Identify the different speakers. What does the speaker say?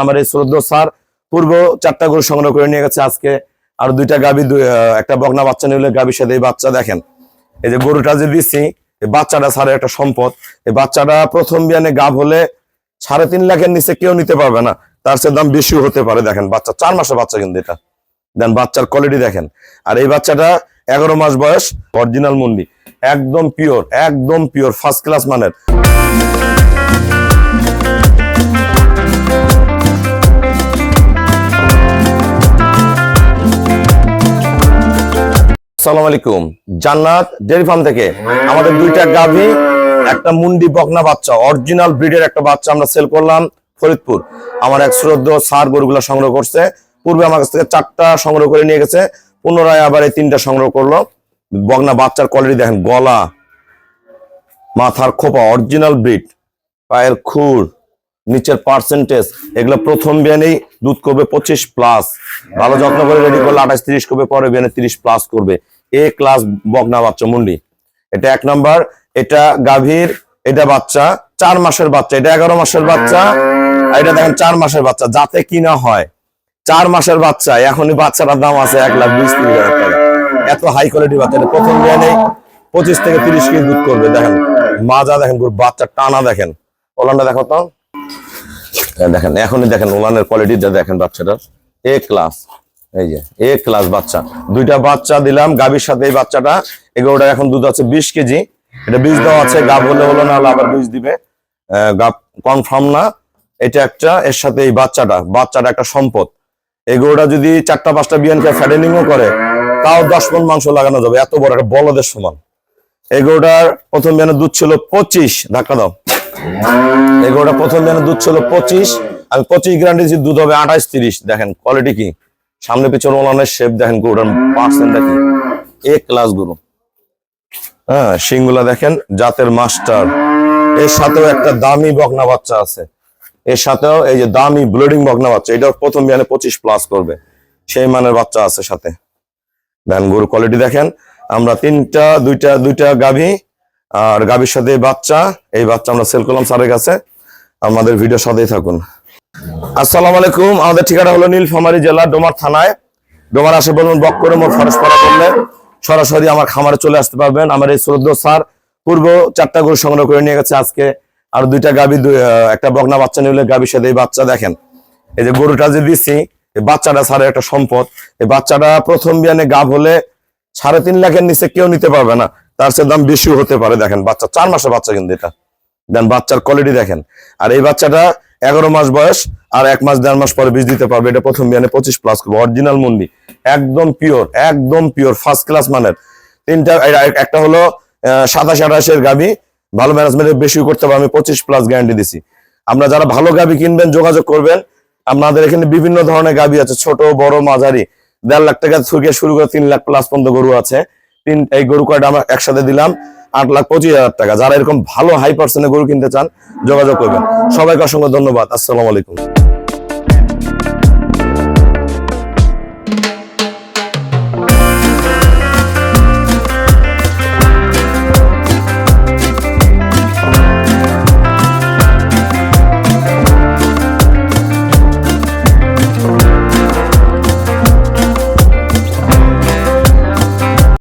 Speaker 1: আমার এই শ্রদ্ধ স্যার পূর্ব 4টা গরু সংগ্রহ করে নিয়ে গেছে আজকে। আর 2টা গাভী, একটা বকনা বাচ্চা নিলে গাভীর সাথে এই বাচ্চা দেখেন, এই যে গরুটা যে দিচ্ছি এই বাচ্চাটা স্যারের একটা সম্পদ। এই বাচ্চাটা প্রথম বিয়ানে গাভ হলে 3.5 লাখের নিচে কেউ নিতে পারবে না, তার সে দাম বেশিও হতে পারে। দেখেন বাচ্চা 4 মাসের বাচ্চা, কিন্তু এটা দেন বাচ্চার কোয়ালিটি দেখেন। আর এই বাচ্চাটা 11 মাস বয়স, অরিজিনাল মুন্ডি, একদম পিওর ফার্স্ট ক্লাস মানের। আসসালামু আলাইকুম, জান্নাত ডেয়ারি ফার্ম থেকে আমাদের 2টা গাভী, একটা মুন্ডি বকনা বাচ্চা, অরিজিনাল ব্রিডের একটা বাচ্চা আমরা সেল করলাম ফরিদপুর। আমার এক শ্রদ্ধ স্যার গরুগুলা সংগ্রহ করছে, পূর্বে আমার কাছ থেকে 4টা সংগ্রহ করে নিয়ে গেছে, পুনরায় আবার এই 3টা সংগ্রহ করলো। বকনা বাচ্চার কোয়ালিটি দেখেন, গলা, মাথার খোপা অরিজিনাল ব্রিড, পায়ের খুর, নিচের পার্সেন্টেজ, এগুলো প্রথম বিয়ানেই দুধ করবে 25+। ভালো যত্ন করে রেডি করলে 28-30 করবে, পরে বিয়ানে 30+ করবে। এ ক্লাস বকনা বাচ্চা মুন্ডি, এটা 1 নাম্বার। এটা গাভীর, এটা বাচ্চা 4 মাসের বাচ্চা, এটা 11 মাসের বাচ্চা, এটা দেখেন 4 মাসের বাচ্চা। যাতে কিনা হয় 4 মাসের বাচ্চা, এখনই বাচ্চাটার দাম আছে 1,20,000 টাকা। এত হাই কোয়ালিটি বাচ্চা, এটা প্রথম বিয়ানেই 25 থেকে 30 কেজি দুধ করবে। দেখেন মাজা দেখেন, বাচ্চা টানা দেখেন, ওলানটা দেখো তো, দেখেন এখনই দেখেন ওলানের কোয়ালিটিটা দেখেন বাচ্চাটার, এ ক্লাস। এই যে এ ক্লাস বাচ্চা, 2টা বাচ্চা দিলাম গাভীর সাথে। এই বাচ্চাটা এগুলোটা এখন দুধ আছে 20 কেজি, এটা বীজ দেওয়া আছে, গাভ হলে হলো, না হলে আবার বীজ দিবে, গাভ কনফার্ম না। এটা একটা, এর সাথে এই বাচ্চাটা একটা সম্পদ। এগুলোটা যদি 4টা-5টা বিয়ানকে ফ্যাটেনিংও করে তাও 10 মণ মাংস লাগানো যাবে, এত বড় একটা বলদের সমান। এগুলোটার প্রথম বিয়ানের দুধ ছিল 25, ধাক্কা দাও। এগুলোটা প্রথম দিনের দুধ ছিল 25, আমি 25 গ্যারান্টি দিচ্ছি দুধ হবে 28-30। দেখেন কোয়ালিটি কি, সামনে পিছনে ওলানের শেপ দেখেন, গরুটার পার্সেন্ট কি, এ ক্লাস গরু। হ্যাঁ, শিংগুলা দেখেন, জাতের মাস্টার। এর সাথেও একটা দামি বকনা বাচ্চা আছে, এর সাথেও এই যে দামি ব্লিডিং বকনা বাচ্চা, এটাও প্রথম বিয়ানে 25+ করবে, সেই মানের বাচ্চা আছে সাথে। দেখেন গরুর কোয়ালিটি দেখেন। আমরা 2টা গাভী আর গাভীর সাথে বাচ্চা, এই বাচ্চা আমরা সেল করলাম স্যারের কাছে। আমাদের ভিডিও সাথেই থাকুন। আসসালামু আলাইকুম, আমাদের ঠিকানা হলো নীলফামারী জেলা ডোমার থানায়। ডোমার আসে বলুন বক করে মোট ফরেশপাড়া করলে সরাসরি আমার খামারে চলে আসতে পারবেন। আমার এই শ্রদ্ধ স্যার পূর্ব 4টা গরু সংগ্রহ করে নিয়ে গেছে আজকে। আর 2টা গাভী, একটা বকনা বাচ্চা নিলে গাভীর সাথে এই বাচ্চা দেখেন। এই যে গরুটা যে দিচ্ছি এই বাচ্চাটা স্যারের একটা সম্পদ। এই বাচ্চাটা প্রথম বিয়ানে গাভ হলে 3.5 লাখের নিচে কেউ নিতে পারবে না, তার সে দাম বেশিও হতে পারে। দেখেন বাচ্চা 4 মাসের বাচ্চা, কিন্তু এটা দেন বাচ্চার কোয়ালিটি দেখেন। আর এই বাচ্চাটা 11 মাস বয়স, আর 1 মাস 1.5 মাস পরে বীজ দিতে পারবে। এটা প্রথম বিয়ানে 25+ করবে, অরিজিনাল মুন্ডি, একদম পিওর ফার্স্ট ক্লাস মানের। 3টা, একটা হলো 27-28 গাভী, ভালো ম্যানেজমেন্টে বেশি করতে পারবে, আমি 25+ গ্যারান্টি দিছি। আপনারা যারা ভালো গাভী কিনবেন যোগাযোগ করবেন। আপনাদের এখানে বিভিন্ন ধরনের গাভী আছে, ছোট বড় মাঝারি, 1.5 লাখ টাকা থেকে শুরু করে 3 লাখ+ পর্যন্ত গরু আছে। এই গরু কয়টা আমরা একসাথে দিলাম 8,25,000 টাকা। যারা এরকম ভালো হাই পার্সেন্টের গরু কিনতে চান যোগাযোগ করবেন। সবাইকে অসংখ্য ধন্যবাদ। আসসালামু আলাইকুম।